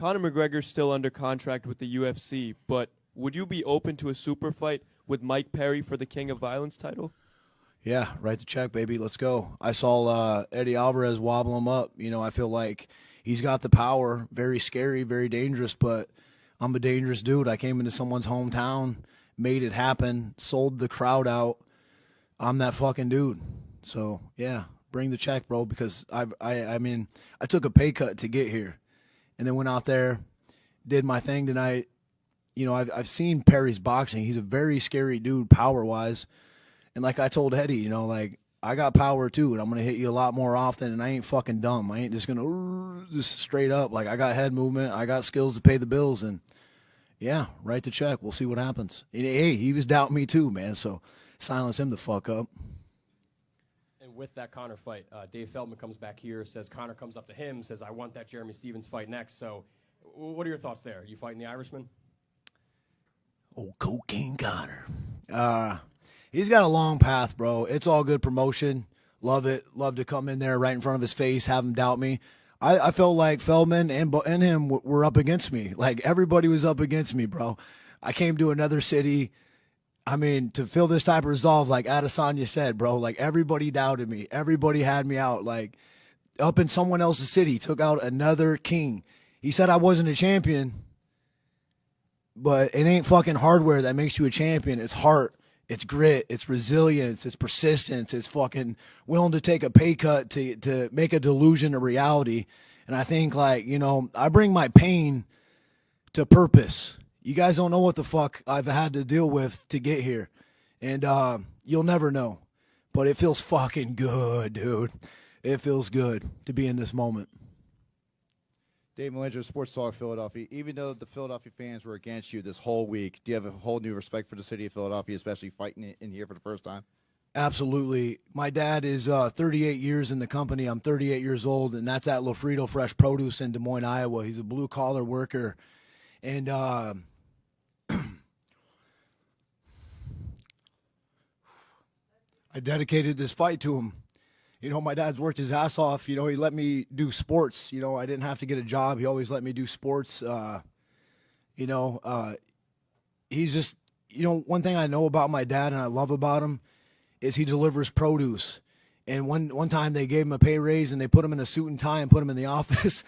Conor McGregor's still under contract with the UFC, but would you be open to a super fight with Mike Perry for the King of Violence title? Yeah, write the check, baby. Let's go. I saw Eddie Alvarez wobble him up. I feel like he's got the power. Very scary, very dangerous, but I'm a dangerous dude. I came into someone's hometown, made it happen, sold the crowd out. I'm that fucking dude. So, yeah, bring the check, bro, because I mean, I took a pay cut to get here and then went out there, did my thing tonight. I've seen Perry's boxing. He's a very scary dude power-wise. And like I told Eddie, I got power too, and I'm going to hit you a lot more often, and I ain't fucking dumb. I ain't just going to just straight up. I got head movement. I got skills to pay the bills, and yeah, write the check. We'll see what happens. And, hey, he was doubting me too, man, so silence him the fuck up. And with that Conor fight, Dave Feldman comes back here, says Conor comes up to him, says, I want that Jeremy Stephens fight next. So what are your thoughts there? You fighting the Irishman? Oh, Cocaine Conor. He's got a long path, bro. It's all good promotion. Love it. Love to come in there right in front of his face, have him doubt me. I felt like Feldman and him were up against me. Like, everybody was up against me, bro. I came to another city. I mean, to feel this type of resolve, like Adesanya said, bro, like, everybody doubted me. Everybody had me out. Like, up in someone else's city, took out another king. He said I wasn't a champion, but it ain't fucking hardware that makes you a champion. It's heart. It's grit, it's resilience, it's persistence, it's fucking willing to take a pay cut to make a delusion a reality. And I think, I bring my pain to purpose. You guys don't know what the fuck I've had to deal with to get here. And you'll never know. But it feels fucking good, dude. It feels good to be in this moment. Dave Melanger, Sports Talk Philadelphia. Even though the Philadelphia fans were against you this whole week, do you have a whole new respect for the city of Philadelphia, especially fighting in here for the first time? Absolutely. My dad is 38 years in the company. I'm 38 years old, and that's at Lofredo Fresh Produce in Des Moines, Iowa. He's a blue-collar worker. And I dedicated this fight to him. My dad's worked his ass off. He let me do sports. I didn't have to get a job. He always let me do sports. He's just, one thing I know about my dad and I love about him is he delivers produce. And one time they gave him a pay raise and they put him in a suit and tie and put him in the office.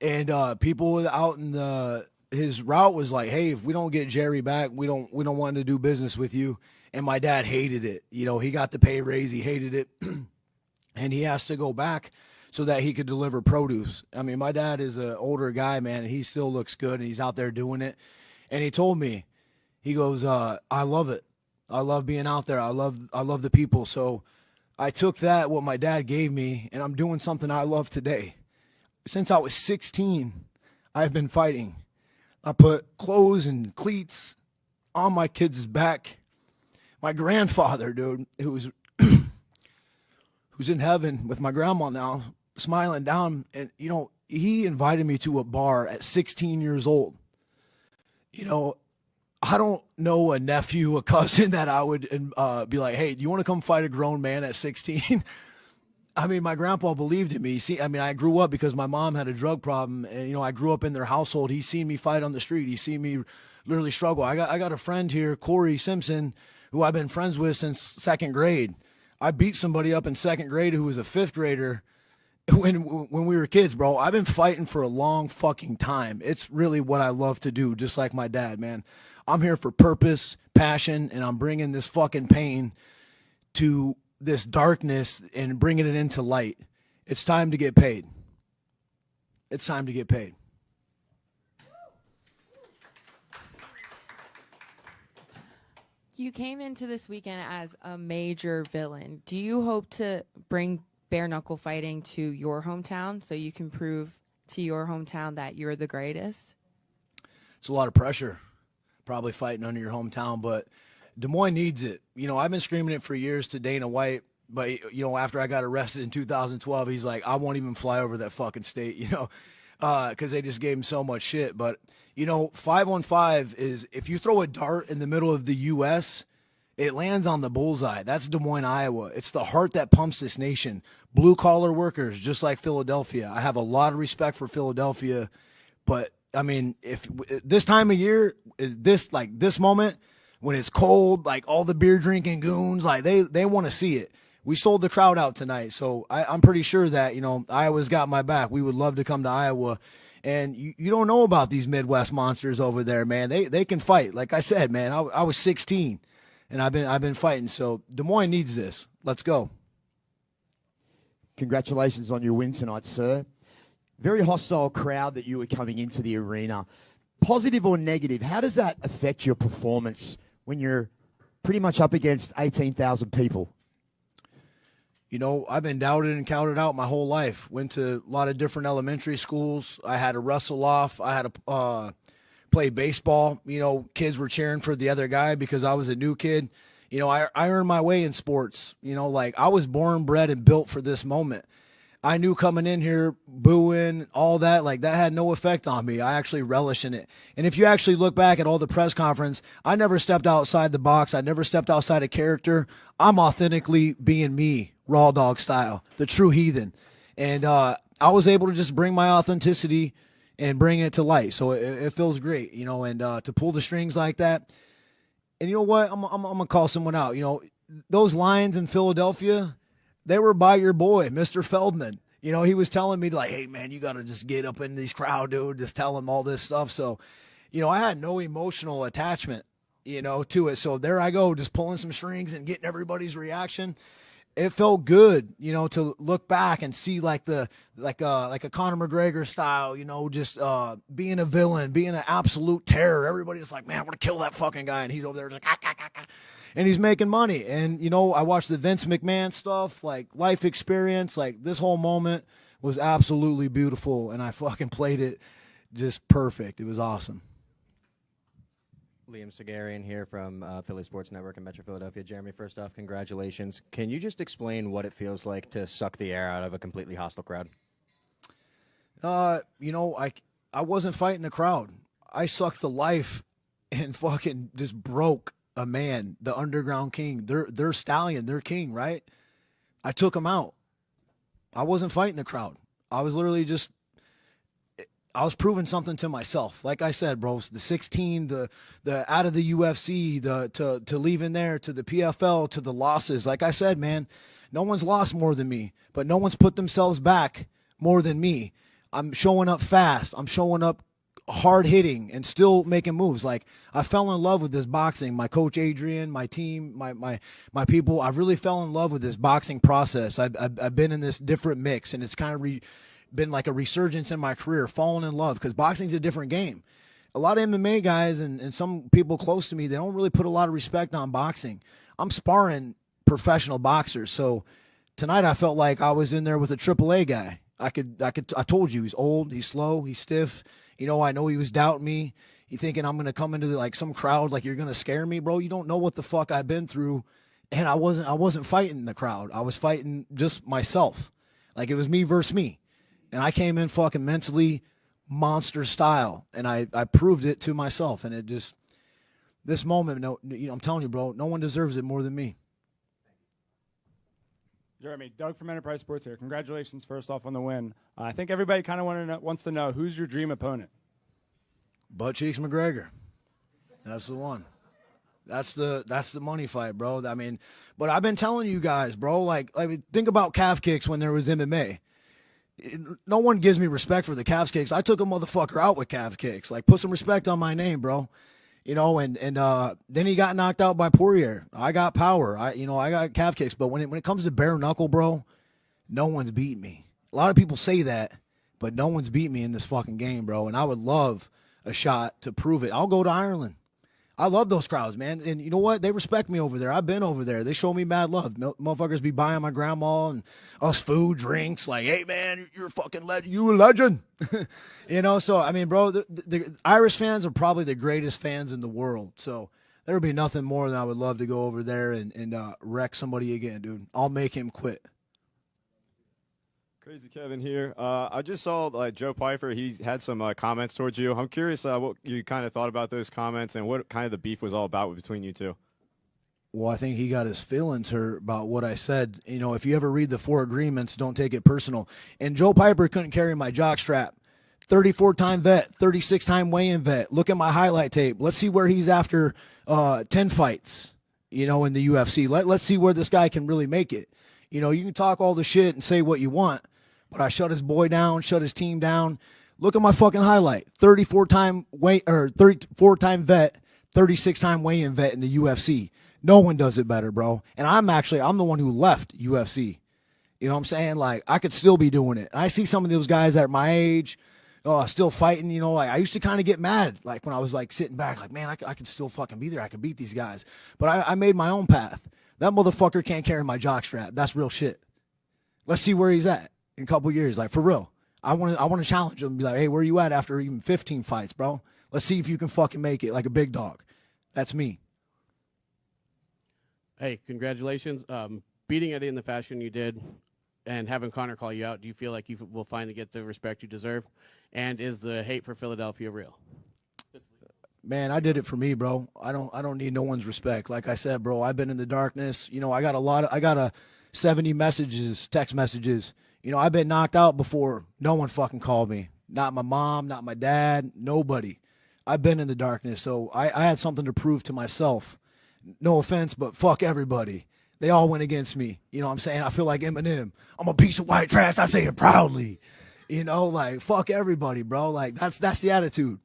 And people out in his route was like, hey, if we don't get Jerry back, we don't want to do business with you. And my dad hated it. He got the pay raise. He hated it. And he has to go back so that he could deliver produce. I mean, my dad is an older guy, man, and he still looks good, and he's out there doing it. And he told me, he goes, I love it. I love being out there. I love the people. So I took that, what my dad gave me, and I'm doing something I love today. Since I was 16, I've been fighting. I put clothes and cleats on my kids' back. My grandfather, dude, who's in heaven with my grandma now, smiling down. And, he invited me to a bar at 16 years old. I don't know a nephew, a cousin that I would be like, hey, do you want to come fight a grown man at 16? I mean, my grandpa believed in me. See, I mean, I grew up because my mom had a drug problem, and, I grew up in their household. He's seen me fight on the street. He's seen me literally struggle. I got a friend here, Corey Simpson, who I've been friends with since second grade. I beat somebody up in second grade who was a fifth grader when we were kids, bro. I've been fighting for a long fucking time. It's really what I love to do, just like my dad, man. I'm here for purpose, passion, and I'm bringing this fucking pain to this darkness and bringing it into light. It's time to get paid. It's time to get paid. You came into this weekend as a major villain. Do you hope to bring bare knuckle fighting to your hometown so you can prove to your hometown that you're the greatest? It's a lot of pressure, probably fighting under your hometown, but Des Moines needs it. I've been screaming it for years to Dana White, but, after I got arrested in 2012, he's like, I won't even fly over that fucking state, because they just gave him so much shit. But 5-on-5 is, if you throw a dart in the middle of the U.S., it lands on the bullseye. That's Des Moines, Iowa. It's the heart that pumps this nation. Blue-collar workers, just like Philadelphia. I have a lot of respect for Philadelphia, but I mean, if this time of year, this moment when it's cold, like all the beer drinking goons, like they want to see it. We sold the crowd out tonight, so I'm pretty sure that Iowa's got my back. We would love to come to Iowa. And you don't know about these Midwest monsters over there, man. They can fight. Like I said, man, I was 16, and I've been fighting. So Des Moines needs this. Let's go. Congratulations on your win tonight, sir. Very hostile crowd that you were coming into the arena. Positive or negative, how does that affect your performance when you're pretty much up against 18,000 people? I've been doubted and counted out my whole life. Went to a lot of different elementary schools. I had to wrestle off. I had to play baseball. Kids were cheering for the other guy because I was a new kid. I earned my way in sports. Like I was born, bred, and built for this moment. I knew coming in here, booing, all that, like that had no effect on me. I actually relish in it. And if you actually look back at all the press conference, I never stepped outside the box. I never stepped outside of character. I'm authentically being me, raw dog style, the true heathen. And I was able to just bring my authenticity and bring it to light. So it feels great, and to pull the strings like that. And you know what? I'm going to call someone out. Those Lions in Philadelphia, they were by your boy, Mr. Feldman. He was telling me, like, hey, man, you got to just get up in these crowd, dude. Just tell him all this stuff. So, I had no emotional attachment, to it. So there I go, just pulling some strings and getting everybody's reaction. It felt good, to look back and see like a Conor McGregor style, just being a villain, being an absolute terror. Everybody's like, man, I'm going to kill that fucking guy. And he's over there like, ah, ah, ah, ah. And he's making money. And, I watched the Vince McMahon stuff, like life experience. Like this whole moment was absolutely beautiful. And I fucking played it just perfect. It was awesome. Liam Segarian here from Philly Sports Network in Metro Philadelphia. Jeremy, first off, congratulations. Can you just explain what it feels like to suck the air out of a completely hostile crowd? I wasn't fighting the crowd. I sucked the life and fucking just broke a man, the underground king, their stallion, their king, right? I took him out. I wasn't fighting the crowd. I was literally I was proving something to myself. Like I said, bro, the 16, the out of the UFC, to leaving there, to the PFL, to the losses. Like I said, man, no one's lost more than me, but no one's put themselves back more than me. I'm showing up fast. I'm showing up hard hitting and still making moves. Like I fell in love with this boxing. My coach Adrian, my team, my people. I really fell in love with this boxing process. I've been in this different mix, and it's kind of been like a resurgence in my career, falling in love, because boxing's a different game. A lot of MMA guys and some people close to me, they don't really put a lot of respect on boxing. I'm sparring professional boxers, so tonight I felt like I was in there with a AAA guy. I told you, he's old, he's slow, he's stiff. I know he was doubting me. You thinking I'm going to come into like some crowd like you're going to scare me, bro? You don't know what the fuck I've been through. And I wasn't fighting the crowd. I was fighting just myself. Like it was me versus me. And I came in fucking mentally monster style, and I proved it to myself. And it just, this moment, I'm telling you, bro, no one deserves it more than me. Jeremy, Doug from Enterprise Sports here. Congratulations, first off, on the win. I think everybody kind of wants to know, who's your dream opponent? Butt Cheeks McGregor. That's the one. That's the money fight, bro. I mean, but I've been telling you guys, bro, like think about calf kicks when there was MMA. No one gives me respect for the calf kicks. I took a motherfucker out with calf kicks. Like, put some respect on my name, bro. And then he got knocked out by Poirier. I got power. I got calf kicks. But when it comes to bare knuckle, bro, no one's beat me. A lot of people say that, but no one's beat me in this fucking game, bro. And I would love a shot to prove it. I'll go to Ireland. I love those crowds, man. And you know what? They respect me over there. I've been over there. They show me mad love. Motherfuckers be buying my grandma and us food, drinks. Like, hey, man, you're a fucking legend. You a legend. So, I mean, bro, the Irish fans are probably the greatest fans in the world. So there would be nothing more than I would love to go over there and wreck somebody again, dude. I'll make him quit. Crazy Kevin here. I just saw Joe Pfeiffer. He had some comments towards you. I'm curious what you kind of thought about those comments and what kind of the beef was all about between you two. Well, I think he got his feelings hurt about what I said. If you ever read the 4 agreements, don't take it personal. And Joe Piper couldn't carry my jock strap 34-time vet, 36-time weigh-in vet. Look at my highlight tape. Let's see where he's after 10 fights, in the UFC. Let's see where this guy can really make it. You can talk all the shit and say what you want, but I shut his boy down, shut his team down. Look at my fucking highlight. 34-time vet, 36-time weigh-in vet in the UFC. No one does it better, bro. And I'm the one who left UFC. You know what I'm saying? Like, I could still be doing it. And I see some of those guys at my age, still fighting, like I used to kind of get mad, like when I was like sitting back, like, man, I can still fucking be there. I can beat these guys. But I made my own path. That motherfucker can't carry my jockstrap. That's real shit. Let's see where he's at in a couple years. Like, for real. I want to challenge him and be like, hey, where you at after even 15 fights, bro? Let's see if you can fucking make it like a big dog. That's me. Hey, congratulations. Beating Eddie in the fashion you did and having Conor call you out, do you feel like you will finally get the respect you deserve? And is the hate for Philadelphia real? Man, I did it for me, bro. I don't need no one's respect. Like I said, bro, I've been in the darkness. I got 70 messages, text messages. I've been knocked out before. No one fucking called me. Not my mom, not my dad, nobody. I've been in the darkness, so I had something to prove to myself. No offense, but fuck everybody. They all went against me. You know what I'm saying? I feel like Eminem. I'm a piece of white trash. I say it proudly. Like, fuck everybody, bro. Like, that's the attitude.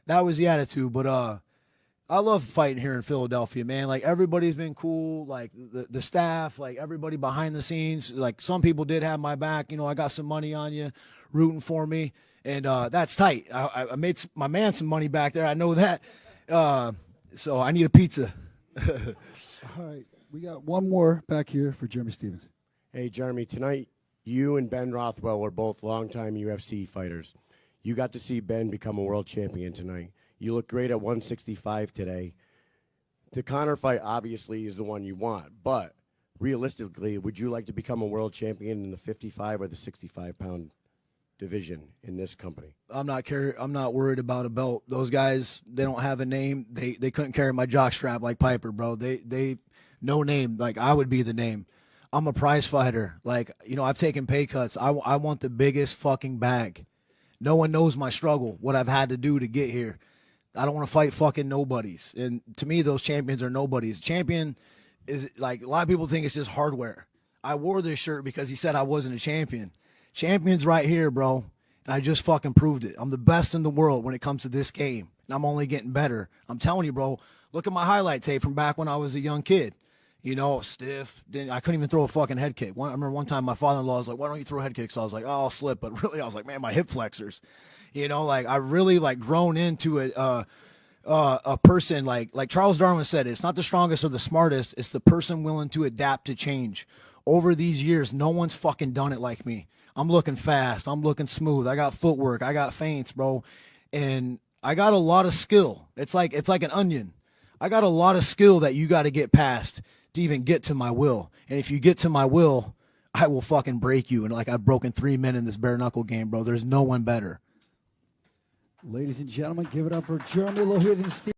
That was the attitude. But I love fighting here in Philadelphia, man. Like, everybody's been cool. Like, the staff, like, everybody behind the scenes. Like, some people did have my back. I got some money on you, rooting for me. And that's tight. I made my man some money back there. I know that. So I need a pizza. All right. We got one more back here for Jeremy Stevens. Hey, Jeremy, tonight you and Ben Rothwell were both longtime UFC fighters. You got to see Ben become a world champion tonight. You look great at 165 today. The Conor fight obviously is the one you want, but realistically, would you like to become a world champion in the 55 or the 65-pound division in this company? I'm not worried about a belt. Those guys, they don't have a name. They couldn't carry my jockstrap like Piper, bro. They no name. Like, I would be the name. I'm a prize fighter. Like, I've taken pay cuts. I want the biggest fucking bag. No one knows my struggle, what I've had to do to get here. I don't want to fight fucking nobodies. And to me, those champions are nobodies. Champion is, like, a lot of people think it's just hardware. I wore this shirt because he said I wasn't a champion. Champion's right here, bro. And I just fucking proved it. I'm the best in the world when it comes to this game. And I'm only getting better. I'm telling you, bro, look at my highlight tape from back when I was a young kid. Stiff. I couldn't even throw a fucking head kick. I remember one time my father-in-law was like, why don't you throw head kicks? So I was like, oh, I'll slip. But really, I was like, man, my hip flexors. Like, I really, like, grown into it. A person, like Charles Darwin said, it's not the strongest or the smartest. It's the person willing to adapt to change. Over these years, no one's fucking done it like me. I'm looking fast. I'm looking smooth. I got footwork. I got feints, bro. And I got a lot of skill. It's like an onion. I got a lot of skill that you got to get past to even get to my will. And if you get to my will, I will fucking break you. And like, I've broken 3 men in this bare knuckle game, bro. There's no one better. Ladies and gentlemen, give it up for Jeremy Lohian.